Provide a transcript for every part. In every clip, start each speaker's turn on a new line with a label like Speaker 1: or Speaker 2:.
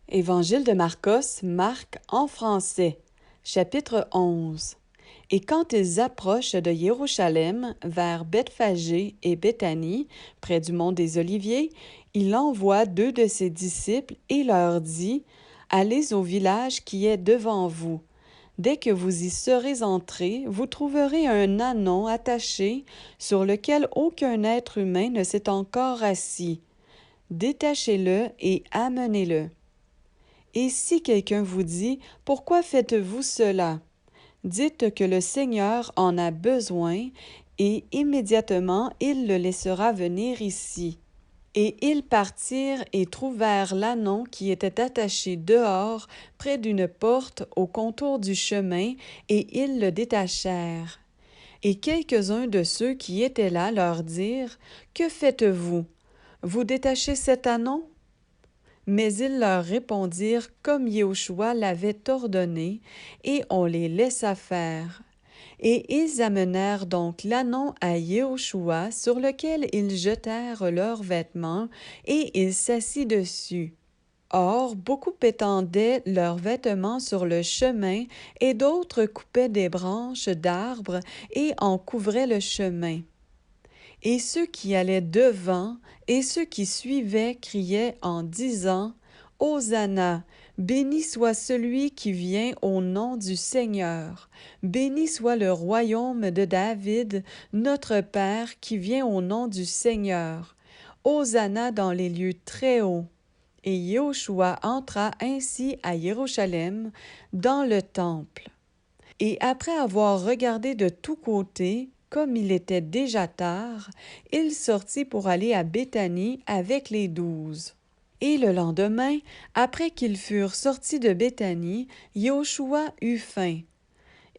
Speaker 1: Évangile de Marcos, Marc en français, chapitre 11. Et quand ils approchent de Jérusalem, vers Bethphagée et Béthanie, près du mont des Oliviers, il envoie deux de ses disciples et leur dit, « Allez au village qui est devant vous. Dès que vous y serez entrés, vous trouverez un ânon attaché sur lequel aucun être humain ne s'est encore assis. Détachez-le et amenez-le. Et si quelqu'un vous dit, « Pourquoi faites-vous cela ?» Dites que le Seigneur en a besoin, et immédiatement il le laissera venir ici. » Et ils partirent et trouvèrent l'ânon qui était attaché dehors, près d'une porte au contour du chemin, et ils le détachèrent. Et quelques-uns de ceux qui étaient là leur dirent, « Que faites-vous? Vous détachez cet ânon? » Mais ils leur répondirent comme Yahushua l'avait ordonné, et on les laissa faire. Et ils amenèrent donc l'ânon à Yahushua, sur lequel ils jetèrent leurs vêtements, et il s'assit dessus. Or, beaucoup étendaient leurs vêtements sur le chemin, et d'autres coupaient des branches d'arbres et en couvraient le chemin. Et ceux qui allaient devant et ceux qui suivaient criaient en disant, « Hosanna! Béni soit celui qui vient au nom du Seigneur. Béni soit le royaume de David, notre Père, qui vient au nom du Seigneur. Hosanna dans les lieux très hauts. » Et Yahushua entra ainsi à Jérusalem, dans le temple. Et après avoir regardé de tous côtés, comme il était déjà tard, il sortit pour aller à Béthanie avec les 12. Et le lendemain, après qu'ils furent sortis de Béthanie, Yoshua eut faim.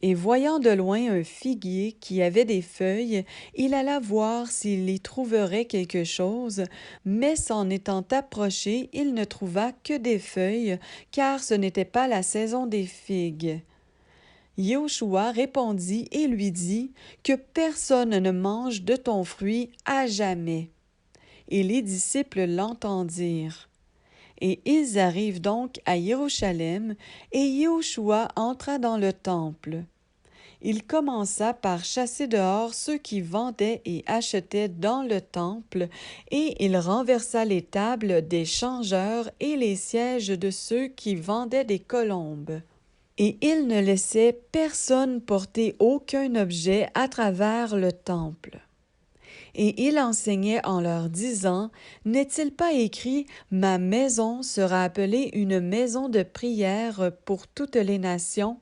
Speaker 1: Et voyant de loin un figuier qui avait des feuilles, il alla voir s'il y trouverait quelque chose, mais s'en étant approché, il ne trouva que des feuilles, car ce n'était pas la saison des figues. Yahushua répondit et lui dit, « Que personne ne mange de ton fruit à jamais. » Et les disciples l'entendirent. Et ils arrivent donc à Jérusalem, et Yahushua entra dans le temple. Il commença par chasser dehors ceux qui vendaient et achetaient dans le temple, et il renversa les tables des changeurs et les sièges de ceux qui vendaient des colombes. Et il ne laissait personne porter aucun objet à travers le temple. Et il enseignait en leur disant, « N'est-il pas écrit, ma maison sera appelée une maison de prière pour toutes les nations?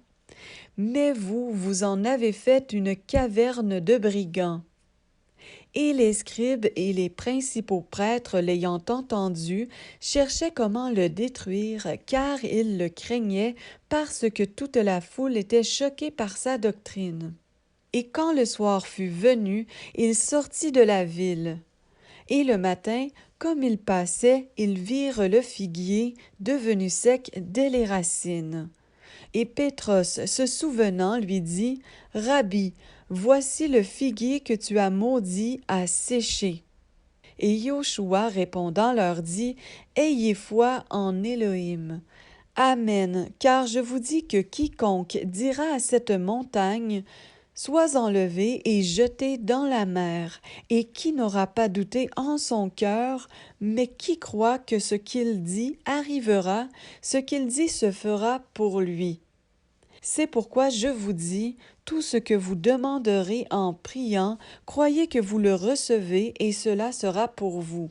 Speaker 1: Mais vous, vous en avez fait une caverne de brigands. » Et les scribes et les principaux prêtres, l'ayant entendu, cherchaient comment le détruire, car ils le craignaient, parce que toute la foule était choquée par sa doctrine. Et quand le soir fut venu, il sortit de la ville. Et le matin, comme ils passaient, ils virent le figuier devenu sec dès les racines. Et Pétros, se souvenant, lui dit, « Rabbi, voici le figuier que tu as maudit a séché. » Et Yoshua répondant leur dit, « Ayez foi en Élohim. Amen, car je vous dis que quiconque dira à cette montagne, « Sois enlevé et jeté dans la mer, » et qui n'aura pas douté en son cœur, mais qui croit que ce qu'il dit arrivera, ce qu'il dit se fera pour lui. C'est pourquoi je vous dis, tout ce que vous demanderez en priant, croyez que vous le recevez et cela sera pour vous.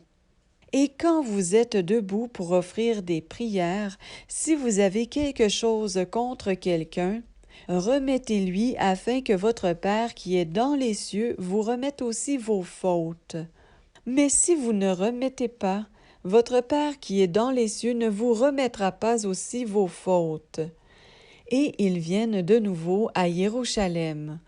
Speaker 1: Et quand vous êtes debout pour offrir des prières, si vous avez quelque chose contre quelqu'un, remettez-lui afin que votre Père qui est dans les cieux vous remette aussi vos fautes. Mais si vous ne remettez pas, votre Père qui est dans les cieux ne vous remettra pas aussi vos fautes. Et ils viennent de nouveau à Jérusalem.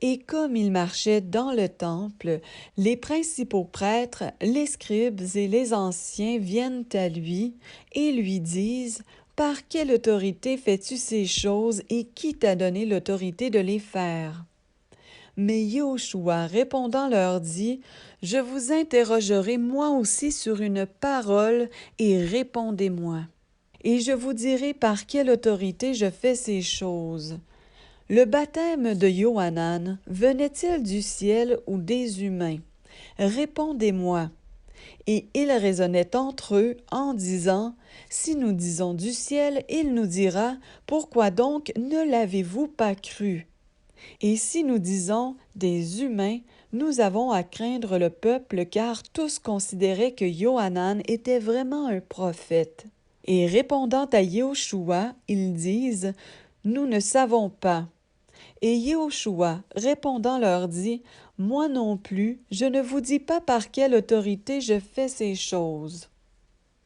Speaker 1: Et comme il marchait dans le temple, les principaux prêtres, les scribes et les anciens viennent à lui et lui disent, « Par quelle autorité fais-tu ces choses et qui t'a donné l'autorité de les faire? » Mais Yahushua répondant leur dit, « Je vous interrogerai moi aussi sur une parole et répondez-moi. » et je vous dirai par quelle autorité je fais ces choses. Le baptême de Yohanan venait-il du ciel ou des humains? Répondez-moi. Et ils raisonnaient entre eux en disant, si nous disons du ciel, il nous dira, pourquoi donc ne l'avez-vous pas cru? Et si nous disons des humains, nous avons à craindre le peuple, car tous considéraient que Yohanan était vraiment un prophète. Et répondant à Yéhoshua, ils disent, nous ne savons pas. Et Yéhoshua, répondant, leur dit, moi non plus, je ne vous dis pas par quelle autorité je fais ces choses.